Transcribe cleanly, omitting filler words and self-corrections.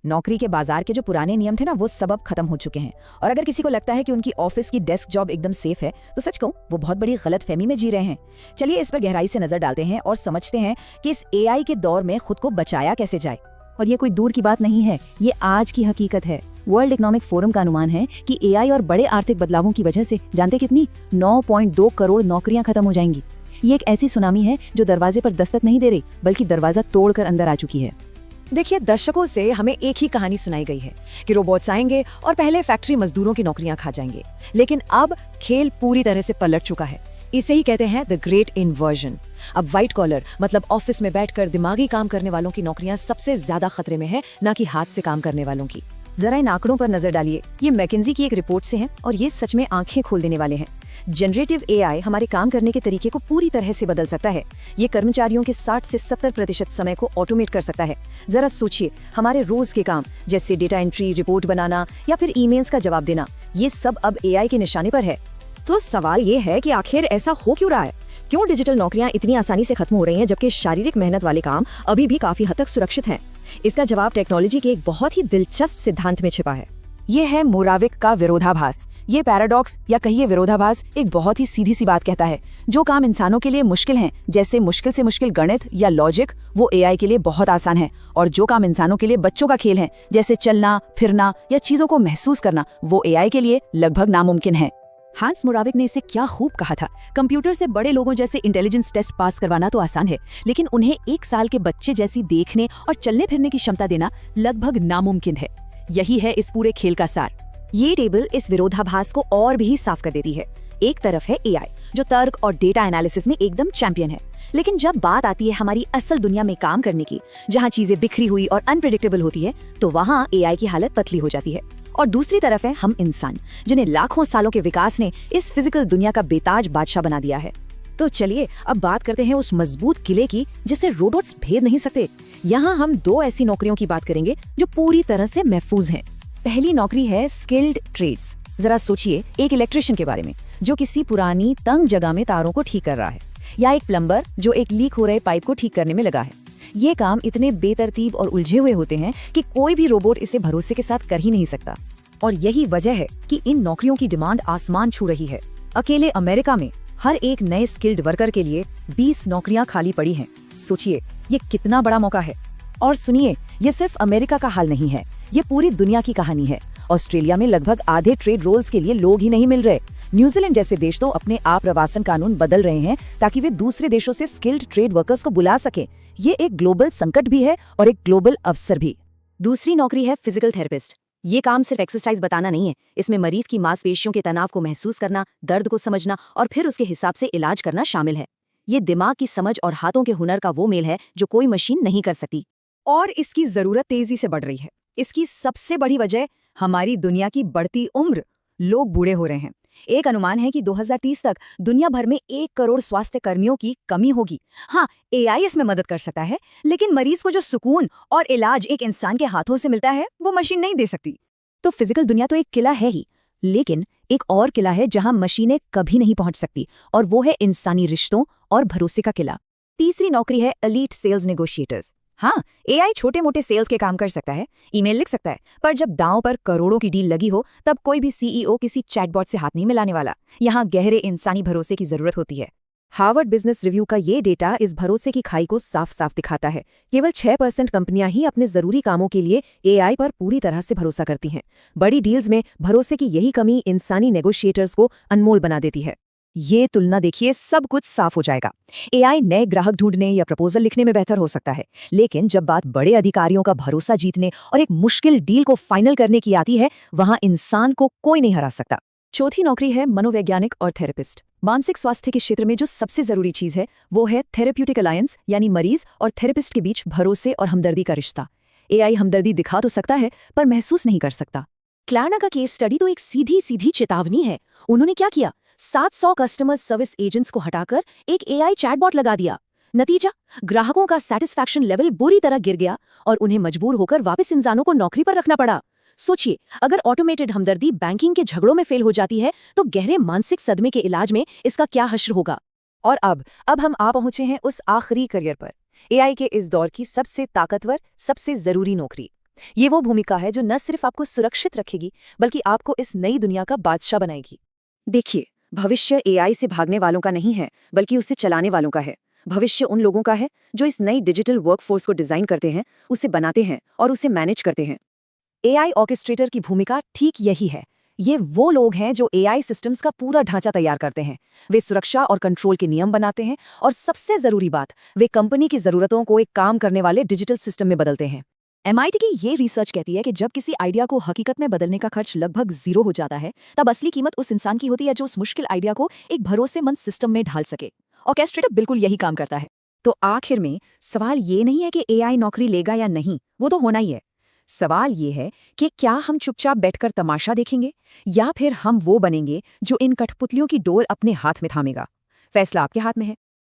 नौकरी के बाजार के जो पुराने नियम थे ना, वो सब अब खत्म हो चुके हैं। और अगर किसी को लगता है कि उनकी ऑफिस की डेस्क जॉब एकदम सेफ है, तो सच कहूं, वो बहुत बड़ी गलतफहमी में जी रहे हैं। चलिए इस पर गहराई से नजर डालते हैं और समझते हैं कि इस एआई के दौर में खुद को बचाया कैसे जाए। और ये कोई दूर की बात नहीं है, ये आज की हकीकत है। वर्ल्ड इकोनॉमिक फोरम का अनुमान है कि एआई और बड़े आर्थिक बदलावों की वजह से जानते कितनी 9.2 करोड़ नौकरियां खत्म हो जाएंगी। ये एक ऐसी सुनामी है जो दरवाजे पर दस्तक नहीं दे रही, बल्कि दरवाजा तोड़कर अंदर आ चुकी है। देखिए, दशकों से हमें एक ही कहानी सुनाई गई है कि रोबोट्स आएंगे और पहले फैक्ट्री मजदूरों की नौकरियां खा जाएंगे। लेकिन अब खेल पूरी तरह से पलट चुका है। इसे ही कहते हैं द ग्रेट इन्वर्जन। अब व्हाइट कॉलर मतलब ऑफिस में बैठकर दिमागी काम करने वालों की नौकरियां सबसे ज्यादा खतरे में है, न कि हाथ से काम करने वालों की। जरा इन आंकड़ों पर नजर डालिए। ये मैकेंजी की एक रिपोर्ट से है और ये सच में आंखें खोल देने वाले हैं। जनरेटिव एआई हमारे काम करने के तरीके को पूरी तरह से बदल सकता है। ये कर्मचारियों के 60 से 70% समय को ऑटोमेट कर सकता है। जरा सोचिए, हमारे रोज के काम जैसे डेटा एंट्री, रिपोर्ट बनाना या फिर ईमेल्स का जवाब देना, ये सब अब एआई के निशाने पर है। तो सवाल ये है कि आखिर ऐसा हो क्यों रहा है? क्यों डिजिटल नौकरियां इतनी आसानी से खत्म हो रही हैं, जबकि शारीरिक मेहनत वाले काम अभी भी काफी हद तक सुरक्षित हैं? इसका जवाब टेक्नोलॉजी के एक बहुत ही दिलचस्प सिद्धांत में छिपा है। ये है मोराविक का विरोधाभास। ये पैराडॉक्स या कहिए विरोधाभास एक बहुत ही सीधी सी बात कहता है। जो काम इंसानों के लिए मुश्किल हैं, जैसे मुश्किल से मुश्किल गणित या लॉजिक, वो एआई के लिए बहुत आसान है। और जो काम इंसानों के लिए बच्चों का खेल है, जैसे चलना फिरना या चीजों को महसूस करना, वो एआई के लिए लगभग नामुमकिन है। हांस मोराविक ने इसे क्या खूब कहा था, कंप्यूटर से बड़े लोगों जैसे इंटेलिजेंस टेस्ट पास करवाना तो आसान है, लेकिन उन्हें 1 साल के बच्चे जैसी देखने और चलने फिरने की क्षमता देना लगभग नामुमकिन है। यही है इस पूरे खेल का सार। ये टेबल इस विरोधाभास को और भी साफ कर देती है। एक तरफ है एआई जो तर्क और डेटा एनालिसिस में एकदम चैंपियन है, लेकिन जब बात आती है हमारी असल दुनिया में काम करने की, जहाँ चीजें बिखरी हुई और अनप्रेडिक्टेबल होती है, तो वहाँ एआई की हालत पतली हो जाती है। और दूसरी तरफ है हम इंसान, जिन्हें लाखों सालों के विकास ने इस फिजिकल दुनिया का बेताज बादशाह बना दिया है। तो चलिए अब बात करते हैं उस मजबूत किले की जिसे रोबोट्स भेद नहीं सकते। यहाँ हम 2 ऐसी नौकरियों की बात करेंगे जो पूरी तरह से महफूज हैं। पहली नौकरी है स्किल्ड ट्रेड्स। जरा सोचिए एक इलेक्ट्रिशियन के बारे में जो किसी पुरानी तंग जगह में तारों को ठीक कर रहा है, या एक प्लम्बर जो एक लीक हो रहे पाइप को ठीक करने में लगा है। ये काम इतने बेतरतीब और उलझे हुए होते हैं कि कोई भी रोबोट इसे भरोसे के साथ कर ही नहीं सकता। और यही वजह है कि इन नौकरियों की डिमांड आसमान छू रही है। अकेले अमेरिका में हर एक नए स्किल्ड वर्कर के लिए 20 नौकरियां खाली पड़ी हैं। सोचिए ये कितना बड़ा मौका है। और सुनिए, ये सिर्फ अमेरिका का हाल नहीं है, ये पूरी दुनिया की कहानी है। ऑस्ट्रेलिया में लगभग आधे ट्रेड रोल्स के लिए लोग ही नहीं मिल रहे। न्यूजीलैंड जैसे देश तो अपने आप्रवासन कानून बदल रहे हैं ताकि वे दूसरे देशों से स्किल्ड ट्रेड वर्कर्स को बुला सकें। ये एक ग्लोबल संकट भी है और एक ग्लोबल अवसर भी। दूसरी नौकरी है फिजिकल थेरेपिस्ट। ये काम सिर्फ एक्सरसाइज बताना नहीं है, इसमें मरीज की मांसपेशियों के तनाव को महसूस करना, दर्द को समझना और फिर उसके हिसाब से इलाज करना शामिल है। ये दिमाग की समझ और हाथों के हुनर का वो मेल है जो कोई मशीन नहीं कर सकती। और इसकी जरूरत तेजी से बढ़ रही है। इसकी सबसे बड़ी वजह हमारी दुनिया की बढ़ती उम्र। लोग बूढ़े हो रहे हैं। एक अनुमान है कि 2030 तक दुनिया भर में 1 करोड़ स्वास्थ्य कर्मियों की कमी होगी। हाँ, एआई इसमें मदद कर सकता है, लेकिन मरीज को जो सुकून और इलाज एक इंसान के हाथों से मिलता है, वो मशीन नहीं दे सकती। तो फिजिकल दुनिया तो एक किला है ही, लेकिन एक और किला है जहां मशीनें कभी नहीं पहुंच सकती, और वो है इंसानी रिश्तों और भरोसे का किला। तीसरी नौकरी है एलीट सेल्स नेगोशिएटर्स। हाँ, एआई छोटे मोटे सेल्स के काम कर सकता है, ईमेल लिख सकता है, पर जब दांव पर करोड़ों की डील लगी हो, तब कोई भी सीईओ किसी चैटबॉट से हाथ नहीं मिलाने वाला। यहाँ गहरे इंसानी भरोसे की जरूरत होती है। हार्वर्ड बिजनेस रिव्यू का ये डेटा इस भरोसे की खाई को साफ साफ दिखाता है। केवल 6% कंपनियां ही अपने जरूरी कामों के लिए एआई पर पूरी तरह से भरोसा करती हैं। बड़ी डील्स में भरोसे की यही कमी इंसानी नेगोशिएटर्स को अनमोल बना देती है। ये तुलना देखिए, सब कुछ साफ हो जाएगा। एआई नए ग्राहक ढूंढने या प्रपोजल लिखने में बेहतर हो सकता है, लेकिन जब बात बड़े अधिकारियों का भरोसा जीतने और एक मुश्किल डील को फाइनल करने की आती है, वहां इंसान को कोई नहीं हरा सकता। चौथी नौकरी है मनोवैज्ञानिक और थेरेपिस्ट। मानसिक स्वास्थ्य के क्षेत्र में जो सबसे जरूरी चीज है वो है थेरेप्यूटिक अलायंस, यानी मरीज और थेरेपिस्ट के बीच भरोसे और हमदर्दी का रिश्ता। एआई हमदर्दी दिखा तो सकता है, पर महसूस नहीं कर सकता। क्लार्ना का केस स्टडी तो एक सीधी सीधी चेतावनी है। उन्होंने क्या किया, 700 कस्टमर सर्विस एजेंट्स को हटाकर एक एआई चैटबॉट लगा दिया। नतीजा, ग्राहकों का सैटिस्फैक्शन लेवल बुरी तरह गिर गया और उन्हें मजबूर होकर वापस इंसानों को नौकरी पर रखना पड़ा। सोचिए, अगर ऑटोमेटेड हमदर्दी बैंकिंग के झगड़ों में फेल हो जाती है, तो गहरे मानसिक सदमे के इलाज में इसका क्या हश्र होगा। और अब हम आ पहुंचे हैं उस आखिरी करियर पर, एआई के इस दौर की सबसे ताकतवर, सबसे जरूरी नौकरी। ये वो भूमिका है जो न सिर्फ आपको सुरक्षित रखेगी बल्कि आपको इस नई दुनिया का बादशाह बनाएगी। देखिए, भविष्य एआई से भागने वालों का नहीं है, बल्कि उसे चलाने वालों का है। भविष्य उन लोगों का है जो इस नई डिजिटल वर्कफोर्स को डिजाइन करते हैं, उसे बनाते हैं और उसे मैनेज करते हैं। एआई ऑर्केस्ट्रेटर की भूमिका ठीक यही है। ये वो लोग हैं जो एआई सिस्टम्स का पूरा ढांचा तैयार करते हैं। वे सुरक्षा और कंट्रोल के नियम बनाते हैं और सबसे जरूरी बात, वे कंपनी की जरूरतों को एक काम करने वाले डिजिटल सिस्टम में बदलते हैं। MIT की ये रिसर्च कहती है कि जब किसी आइडिया को हकीकत में बदलने का खर्च लगभग 0 हो जाता है, तब असली कीमत उस इंसान की होती है जो उस मुश्किल आइडिया को एक भरोसेमंद सिस्टम में ढाल सके। ऑर्केस्ट्रेटर बिल्कुल यही काम करता है। तो आखिर में सवाल ये नहीं है कि AI नौकरी लेगा या नहीं, वो तो होना ही है। सवाल ये है कि क्या हम चुपचाप बैठकर तमाशा देखेंगे या फिर हम वो बनेंगे जो इन कठपुतलियों की डोर अपने हाथ में थामेगा। फैसला आपके हाथ में है।